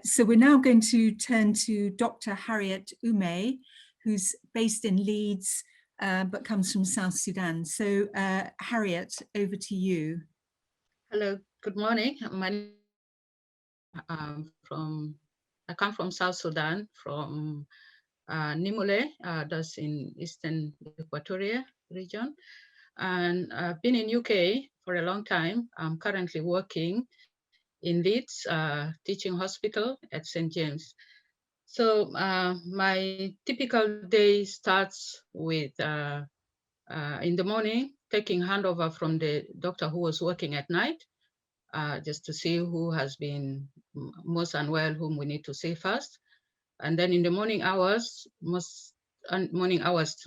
So we're now going to turn to Dr. Harriet Ume, who's based in Leeds, but comes from South Sudan. So Harriet, over to you. Hello, good morning. I come from South Sudan, from Nimule, that's in Eastern Equatoria region. And I've been in UK for a long time. I'm currently working in Leeds Teaching Hospital at St. James. So my typical day starts with in the morning, taking handover from the doctor who was working at night, just to see who has been most unwell, whom we need to see first. And then in the morning hours,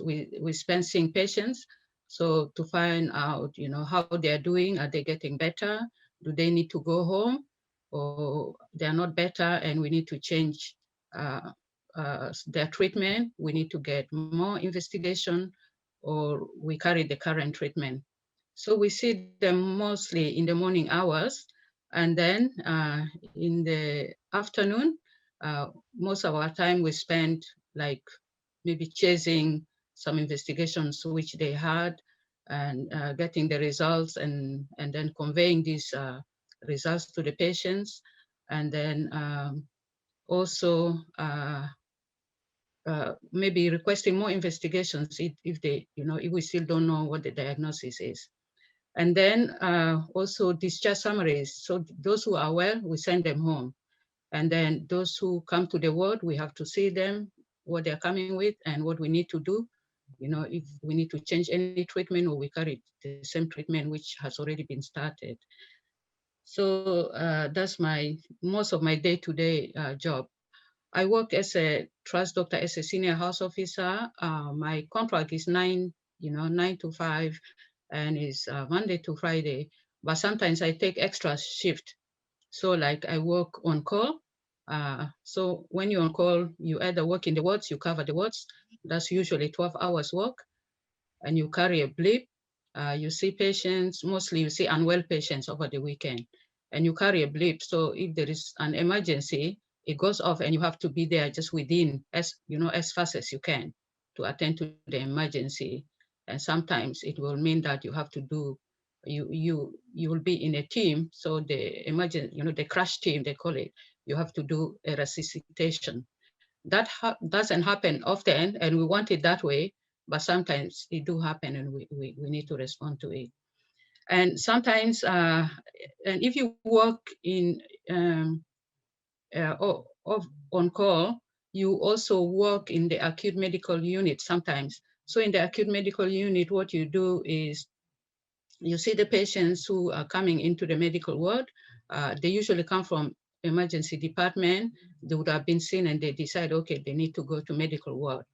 we spend seeing patients. So to find out, how they're doing, are they getting better? Do they need to go home? Or they're not better and we need to change their treatment? We need to get more investigation, or we carry the current treatment. So we see them mostly in the morning hours, and then in the afternoon, most of our time we spend like maybe chasing some investigations which they had, and getting the results, and then conveying these results to the patients, and then also maybe requesting more investigations if they, if we still don't know what the diagnosis is. And then also discharge summaries. So those who are well, we send them home. And then those who come to the ward, we have to see them, what they're coming with and what we need to do. If we need to change any treatment, or we carry the same treatment which has already been started. So that's most of my day-to-day job. I work as a trust doctor, as a senior house officer. My contract is 9 to 5, and is Monday to Friday. But sometimes I take extra shift. So like I work on call. So when you're on call, you either work in the wards, you cover the wards. That's usually 12 hours work, and you carry a blip. You see patients, mostly you see unwell patients over the weekend, and you carry a blip. So if there is an emergency, it goes off and you have to be there just within, as fast as you can to attend to the emergency. And sometimes it will mean that you have to do, you will be in a team. So the emergency, the crash team, they call it, you have to do a resuscitation. That doesn't happen often, and we want it that way, but sometimes it do happen, and we need to respond to it. And sometimes, and if you work in on call, you also work in the acute medical unit sometimes. So in the acute medical unit, what you do is you see the patients who are coming into the medical ward. They usually come from emergency department. They would have been seen and they decide, okay, they need to go to medical ward.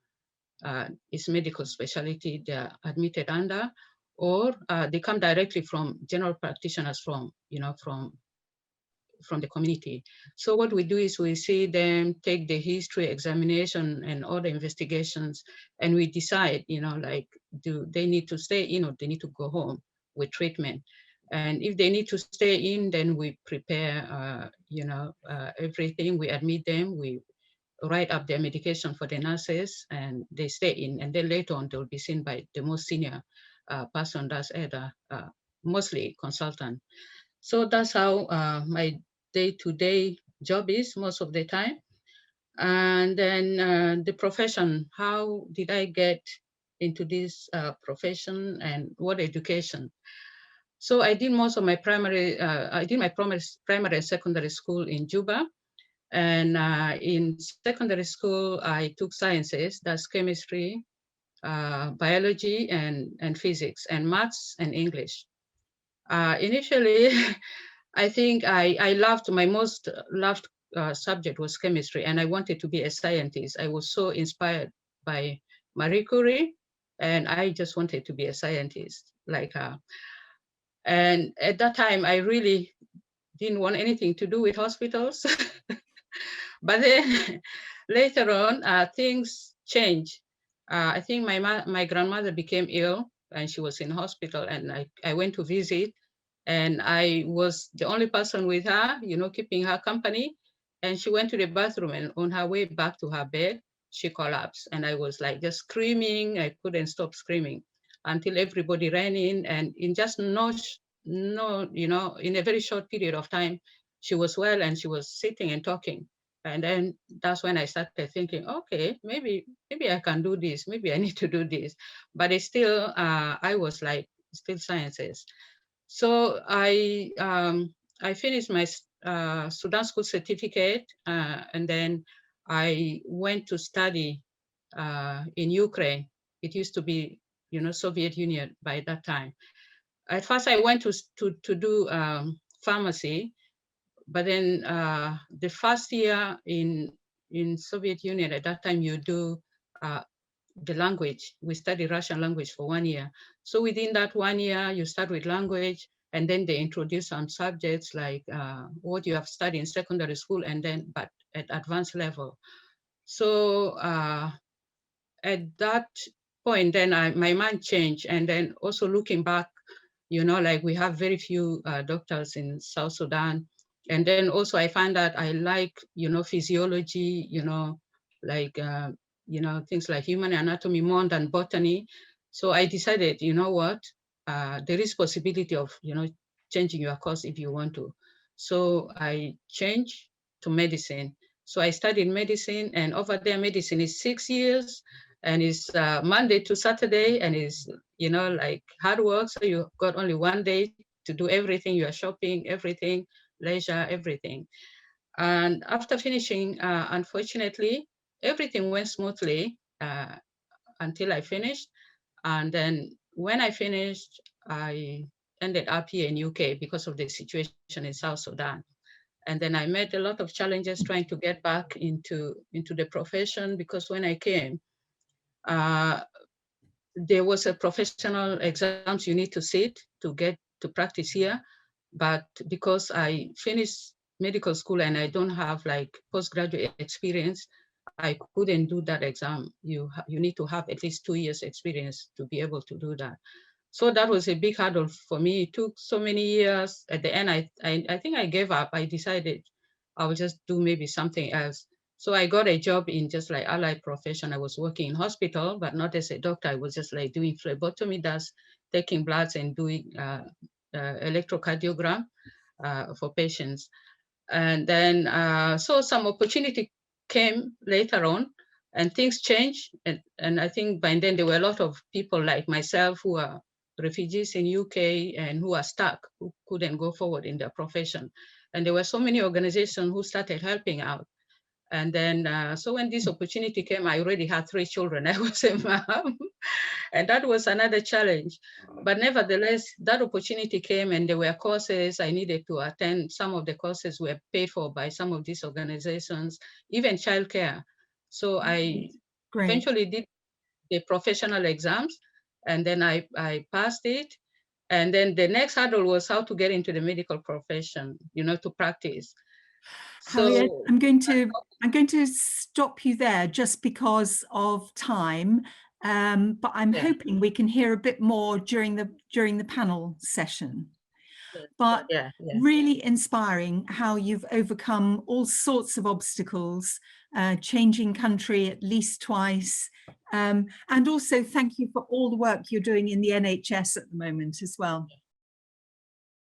It's medical specialty they're admitted under, or they come directly from general practitioners from the community. So what we do is we see them take the history examination and all the investigations, and we decide, like, do they need to stay in or they need to go home with treatment. And if they need to stay in, then we prepare, everything. We admit them, we write up their medication for the nurses, and they stay in. And then later on, they'll be seen by the most senior person, that's either mostly consultant. So that's how my day-to-day job is most of the time. And then the profession, how did I get into this profession, and what education? So I did most of my primary and secondary school in Juba. And in secondary school, I took sciences, that's chemistry, biology, and physics, and maths and English. Initially, I think my most loved subject was chemistry, and I wanted to be a scientist. I was so inspired by Marie Curie, and I just wanted to be a scientist like her. And at that time, I really didn't want anything to do with hospitals. But then later on, things changed. I think my grandmother became ill, and she was in hospital, and I went to visit, and I was the only person with her, keeping her company. and she went to the bathroom, and on her way back to her bed, she collapsed. And I was like just screaming. I couldn't stop screaming until everybody ran in, and in just in a very short period of time, she was well and she was sitting and talking. And then that's when I started thinking, okay, maybe I can do this. Maybe I need to do this. But it's still, I was like, still sciences. So I finished my Sudan school certificate, and then I went to study in Ukraine. It used to be, Soviet Union by that time. At first, I went to do pharmacy, but then the first year in Soviet Union at that time, you do uh, the language. We study Russian language for 1 year. So within that 1 year, you start with language, and then they introduce some subjects like what you have studied in secondary school, and then but at advanced level. So at that point, then my mind changed, and then also looking back, like we have very few doctors in South Sudan. And then also I find that I like, physiology, like, things like human anatomy more than botany. So I decided, you know what, there is possibility of, changing your course if you want to. So I changed to medicine. So I studied medicine, and over there medicine is 6 years, and it's Monday to Saturday, and it's, like hard work. So you got only 1 day to do everything, your shopping, everything, leisure, everything. And after finishing, unfortunately, everything went smoothly until I finished. And then when I finished, I ended up here in UK because of the situation in South Sudan. And then I met a lot of challenges trying to get back into the profession, because when I came, uh, there was a professional exams you need to sit to get to practice here. But because I finished medical school and I don't have like postgraduate experience, I couldn't do that exam. You need to have at least 2 years experience to be able to do that. So that was a big hurdle for me. It took so many years. At the end, I think I gave up. I decided I would just do maybe something else. So I got a job in just like allied profession. I was working in hospital, but not as a doctor. I was just like doing phlebotomy, that's taking bloods and doing electrocardiogram for patients. And then, so some opportunity came later on, and things changed. And I think by then there were a lot of people like myself who are refugees in UK and who are stuck, who couldn't go forward in their profession. And there were so many organizations who started helping out. And then, so when this opportunity came, I already had 3 children. I was a mom, and that was another challenge. But nevertheless, that opportunity came, and there were courses I needed to attend. Some of the courses were paid for by some of these organizations, even childcare. So I Great. eventually did the professional exams, and then I passed it. And then the next hurdle was how to get into the medical profession, to practice. Harriet, So I'm going to stop you there just because of time, but I'm yeah, hoping we can hear a bit more during the panel session. But yeah. really inspiring how you've overcome all sorts of obstacles, changing country at least twice, and also thank you for all the work you're doing in the NHS at the moment as well.